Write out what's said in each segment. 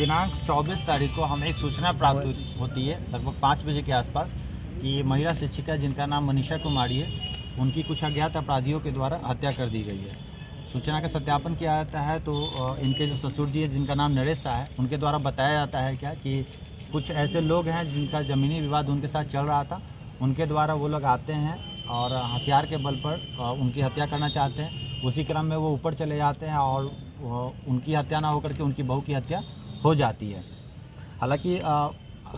दिनांक 24 तारीख को हमें एक सूचना प्राप्त होती है लगभग 5 बजे के आसपास कि महिला शिक्षिका जिनका नाम मनीषा कुमारी है, उनकी कुछ अज्ञात अपराधियों के द्वारा हत्या कर दी गई है। सूचना का सत्यापन किया जाता है तो इनके जो ससुर जी है जिनका नाम नरेश शाह है, उनके द्वारा बताया जाता है क्या कि कुछ ऐसे लोग हैं जिनका ज़मीनी विवाद उनके साथ चल रहा था, उनके द्वारा वो लोग आते हैं और हथियार के बल पर उनकी हत्या करना चाहते हैं। उसी क्रम में वो ऊपर चले जाते हैं और उनकी हत्या ना होकर के उनकी बहू की हत्या हो जाती है। हालांकि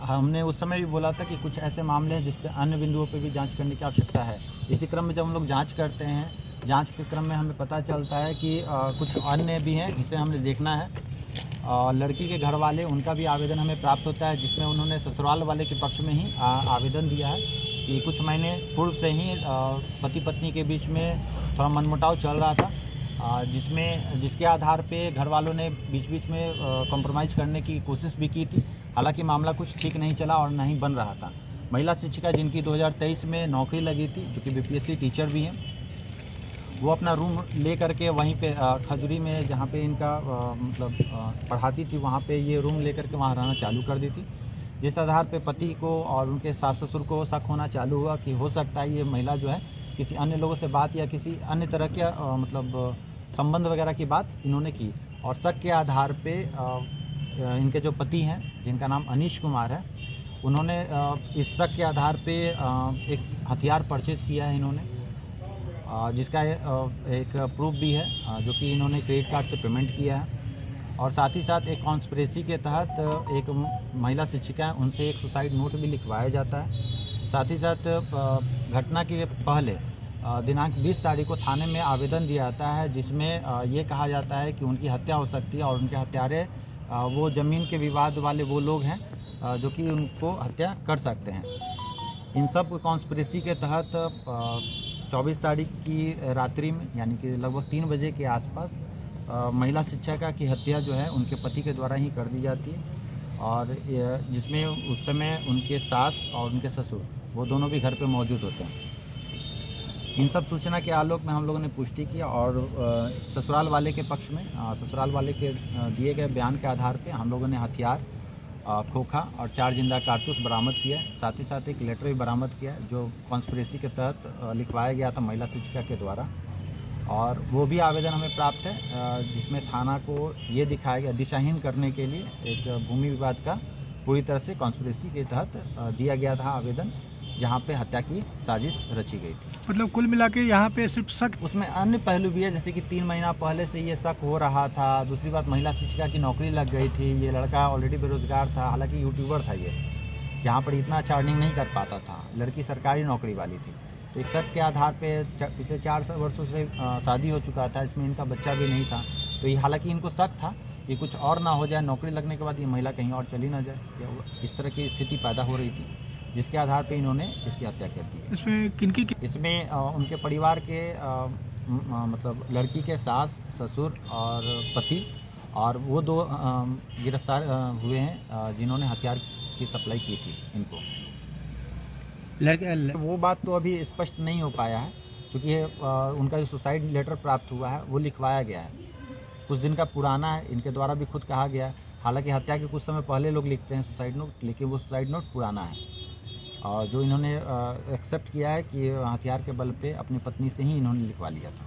हमने उस समय भी बोला था कि कुछ ऐसे मामले हैं जिस पे अन्य बिंदुओं पे भी जांच करने की आवश्यकता है। इसी क्रम में जब हम लोग जांच करते हैं, जांच के क्रम में हमें पता चलता है कि कुछ अन्य भी हैं जिसे हमने देखना है। लड़की के घर वाले, उनका भी आवेदन हमें प्राप्त होता है जिसमें उन्होंने ससुराल वाले के पक्ष में ही आवेदन दिया है कि कुछ महीने पूर्व से ही पति पत्नी के बीच में थोड़ा मनमुटाव चल रहा था, जिसके आधार पे घर वालों ने बीच बीच में कॉम्प्रोमाइज़ करने की कोशिश भी की थी। हालांकि मामला कुछ ठीक नहीं चला और नहीं बन रहा था। महिला शिक्षिका जिनकी 2023 में नौकरी लगी थी, जो कि बीपीएससी टीचर भी हैं, वो अपना रूम ले करके वहीं पे खजूरी में जहाँ पे इनका पढ़ाती थी, वहाँ पे ये रूम ले करके वहाँ रहना चालू कर दी थी। जिस आधार पे पति को और उनके सास ससुर को शक होना चालू हुआ कि हो सकता है ये महिला जो है किसी अन्य लोगों से बात या किसी अन्य तरह के संबंध वगैरह की बात इन्होंने की। और शक के आधार पे इनके जो पति हैं जिनका नाम अनीश कुमार है, उन्होंने इस शक के आधार पे एक हथियार परचेज किया है इन्होंने, जिसका एक प्रूफ भी है जो कि इन्होंने क्रेडिट कार्ड से पेमेंट किया है। और साथ ही साथ एक कॉन्स्पिरेसी के तहत एक महिला शिक्षिका है, उनसे एक सुसाइड नोट भी लिखवाया जाता है। साथ ही साथ घटना के पहले दिनांक 20 तारीख को थाने में आवेदन दिया जाता है जिसमें ये कहा जाता है कि उनकी हत्या हो सकती है और उनके हत्यारे वो ज़मीन के विवाद वाले वो लोग हैं जो कि उनको हत्या कर सकते हैं। इन सब कॉन्स्पिरेसी के तहत 24 तारीख की रात्रि में यानी कि लगभग 3 बजे के आसपास महिला शिक्षिका की हत्या जो है उनके पति के द्वारा ही कर दी जाती है। और जिसमें उस समय उनके सास और उनके ससुर वो दोनों भी घर पे मौजूद होते हैं। इन सब सूचना के आलोक में हम लोगों ने पुष्टि की और ससुराल वाले के पक्ष में ससुराल वाले के दिए गए बयान के आधार पे हम लोगों ने हथियार, खोखा और 4 जिंदा कारतूस बरामद किया। साथ ही साथ एक लेटर भी बरामद किया जो कॉन्स्पिरेसी के तहत लिखवाया गया था महिला शिक्षिका के द्वारा। और वो भी आवेदन हमें प्राप्त है जिसमें थाना को ये दिखाया गया दिशाहीन करने के लिए एक भूमि विवाद का पूरी तरह से कॉन्स्पिरेसी के तहत दिया गया था आवेदन, जहाँ पे हत्या की साजिश रची गई थी। मतलब कुल मिला के यहाँ पे सिर्फ शक, उसमें अन्य पहलू भी है जैसे कि 3 महीना पहले से ये शक हो रहा था। दूसरी बात, महिला शिक्षिका की नौकरी लग गई थी, ये लड़का ऑलरेडी बेरोजगार था, हालांकि यूट्यूबर था ये, जहाँ पर इतना अच्छा अर्निंग नहीं कर पाता था। लड़की सरकारी नौकरी वाली थी। तो एक शक के आधार पर पिछले 4 वर्षों से शादी हो चुका था, इसमें इनका बच्चा भी नहीं था। तो ये हालाँकि इनको शक था कि कुछ और ना हो जाए, नौकरी लगने के बाद ये महिला कहीं और चली ना जाए, इस तरह की स्थिति पैदा हो रही थी, जिसके आधार पे इन्होंने इसकी हत्या कर दी। इसमें किनकी इसमें उनके परिवार के मतलब लड़की के सास, ससुर और पति और वो 2 गिरफ्तार हुए हैं जिन्होंने हथियार की सप्लाई की थी इनको। वो बात तो अभी स्पष्ट नहीं हो पाया है क्योंकि उनका जो सुसाइड लेटर प्राप्त हुआ है वो लिखवाया गया है, कुछ दिन का पुराना है, इनके द्वारा भी खुद कहा गया है। हालांकि हत्या के कुछ समय पहले लोग लिखते हैं सुसाइड नोट, लेकिन वो सुसाइड नोट पुराना है। और जो इन्होंने एक्सेप्ट किया है कि हथियार के बल पे अपनी पत्नी से ही इन्होंने लिखवा लिया था।